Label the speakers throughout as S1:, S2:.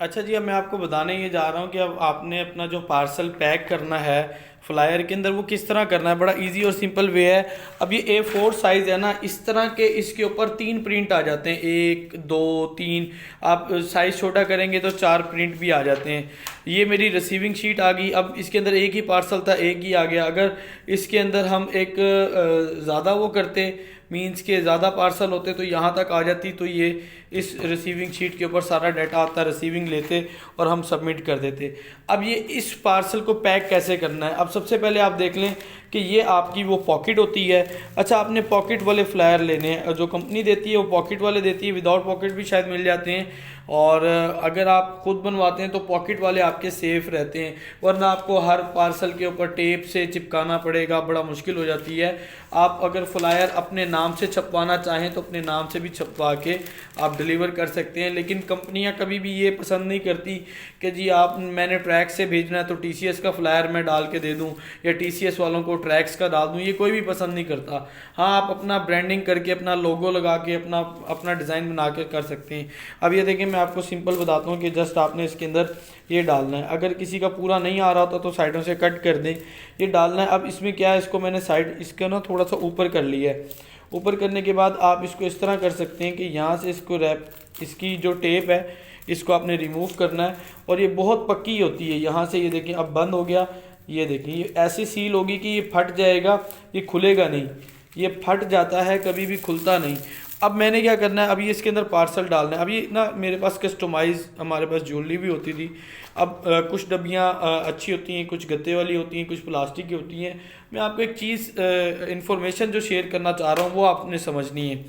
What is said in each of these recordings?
S1: अच्छा जी, अब मैं आपको बताने ये जा रहा हूँ कि अब आपने अपना जो पार्सल पैक करना है फ्लायर के अंदर वो किस तरह करना है। बड़ा इजी और सिंपल वे है। अब ये A4 साइज है ना, इस तरह के इसके ऊपर 3 प्रिंट आ जाते हैं, 1 2 3। आप साइज छोटा करेंगे तो 4 प्रिंट भी आ जाते हैं। ये मेरी रिसीविंग शीट आ गई। अब इसके अंदर एक ही पार्सल था, एक ही आ गया। अगर इसके अंदर हम एक ज़्यादा वो करते, मीन्स के ज़्यादा पार्सल होते तो यहाँ तक आ जाती, तो ये इस रिसीविंग शीट के ऊपर सारा डाटा आता, रिसीविंग लेते और हम सबमिट कर देते। अब ये इस पार्सल को पैक कैसे करना है, अब सबसे पहले आप देख लें कि ये आपकी वो पॉकेट होती है। अच्छा, आपने पॉकेट वाले फ्लायर लेने हैं, जो कंपनी देती है वो पॉकेट वाले देती है, विदाउट पॉकेट भी शायद मिल जाते हैं। और अगर आप खुद बनवाते हैं तो पॉकेट वाले आपके सेफ रहते हैं, वरना आपको हर पार्सल के ऊपर टेप से चिपकाना पड़ेगा, बड़ा मुश्किल हो जाती है। आप अगर फ्लायर अपने नाम से छपवाना चाहें तो अपने नाम से भी छपवा के आप डिलीवर कर सकते हैं। लेकिन कंपनियां कभी भी ये पसंद नहीं करती कि जी आप, मैंने ट्रैक्स से भेजना है तो TCS का फ्लायर मैं डाल के दे दूं या TCS वालों को ट्रैक्स का डाल दूं, ये कोई भी पसंद नहीं करता। हाँ, आप अपना ब्रांडिंग करके, अपना लोगो लगा के, अपना अपना डिज़ाइन बना के कर सकते हैं। अब ये देखिए, मैं आपको सिंपल बताता हूँ कि जस्ट आपने इसके अंदर ये डालना है। अगर किसी का पूरा नहीं आ रहा होता तो साइडों से कट कर दें, ये डालना है। अब इसमें क्या है, इसको मैंने साइड इसका ना थोड़ा सा ऊपर कर लिया है। ऊपर करने के बाद आप इसको इस तरह कर सकते हैं कि यहाँ से इसको रैप, इसकी जो टेप है इसको आपने रिमूव करना है। और ये बहुत पक्की होती है। यहाँ से ये देखिए अब बंद हो गया। ये देखिए, ये ऐसी सील होगी कि ये फट जाएगा, ये खुलेगा नहीं। ये फट जाता है, कभी भी खुलता नहीं। अब मैंने क्या करना है, अभी इसके अंदर पार्सल डालना है। अभी ना मेरे पास कस्टमाइज, हमारे पास ज्वेलरी भी होती थी। अब कुछ डब्बियाँ अच्छी होती हैं, कुछ गत्ते वाली होती हैं, कुछ प्लास्टिक की होती हैं। मैं आपको एक चीज़ इन्फॉर्मेशन जो शेयर करना चाह रहा हूँ वो आपने समझनी है।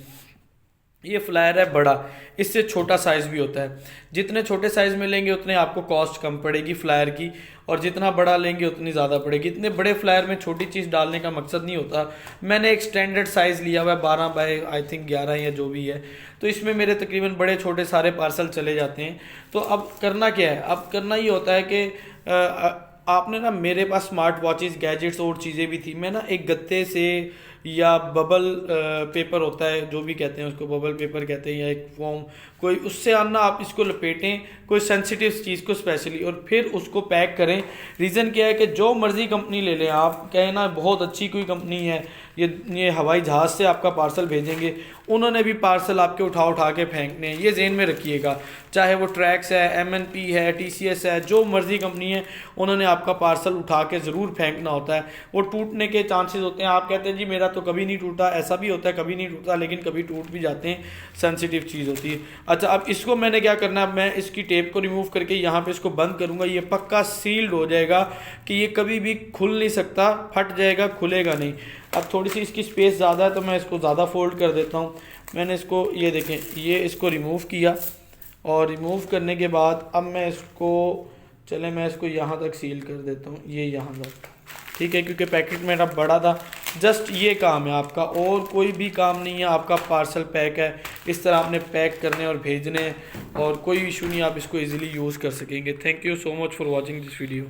S1: ये फ्लायर है बड़ा, इससे छोटा साइज़ भी होता है। जितने छोटे साइज़ में लेंगे उतने आपको कॉस्ट कम पड़ेगी फ्लायर की, और जितना बड़ा लेंगे उतनी ज़्यादा पड़ेगी। इतने बड़े फ्लायर में छोटी चीज़ डालने का मकसद नहीं होता। मैंने एक स्टैंडर्ड साइज़ लिया हुआ है, 12 बाय आई थिंक 11 या जो भी है। तो इसमें मेरे तकरीबन बड़े छोटे सारे पार्सल चले जाते हैं। तो अब करना क्या है, अब करना ये होता है कि आपने ना, मेरे पास स्मार्ट वॉचेस, गैजेट्स और चीज़ें भी थी। मैं ना एक गत्ते से या बबल पेपर होता है, जो भी कहते हैं उसको, बबल पेपर कहते हैं, या एक फॉर्म कोई, उससे आना आप इसको लपेटें कोई सेंसिटिव चीज़ को स्पेशली, और फिर उसको पैक करें। रीज़न क्या है कि जो मर्ज़ी कंपनी ले लें, आप कहें ना बहुत अच्छी कोई कंपनी है, ये हवाई जहाज़ से आपका पार्सल भेजेंगे, उन्होंने भी पार्सल आपके उठा उठा के फेंकने हैं। ये ज़हन में रखिएगा, चाहे वो ट्रैक्स है, MNP है, TCS है, जो मर्ज़ी कंपनी है, उन्होंने आपका पार्सल उठा के ज़रूर फेंकना होता है। वो टूटने के चांसेस होते हैं। आप कहते हैं जी मेरा तो कभी नहीं टूटा, ऐसा भी होता है, कभी नहीं टूटा, लेकिन कभी टूट भी जाते हैं, सेंसिटिव चीज़ होती है। अच्छा, अब इसको मैंने क्या करना है, मैं इसकी टेप को रिमूव करके यहाँ पे इसको बंद करूँगा। ये पक्का सील्ड हो जाएगा कि ये कभी भी खुल नहीं सकता, फट जाएगा, खुलेगा नहीं। अब थोड़ी सी इसकी स्पेस ज़्यादा है तो मैं इसको ज़्यादा फोल्ड कर देता हूँ। मैंने इसको, ये देखें, ये इसको रिमूव किया, और रिमूव करने के बाद अब मैं इसको, चले मैं इसको यहाँ तक सील कर देता हूँ, ये यहाँ तक, ठीक है, क्योंकि पैकेट मेरा बड़ा था। जस्ट ये काम है आपका, और कोई भी काम नहीं है। आपका पार्सल पैक है, इस तरह आपने पैक करने और भेजने हैं, और कोई इशू नहीं, आप इसको इजीली यूज़ कर सकेंगे। Thank you so much for watching this video.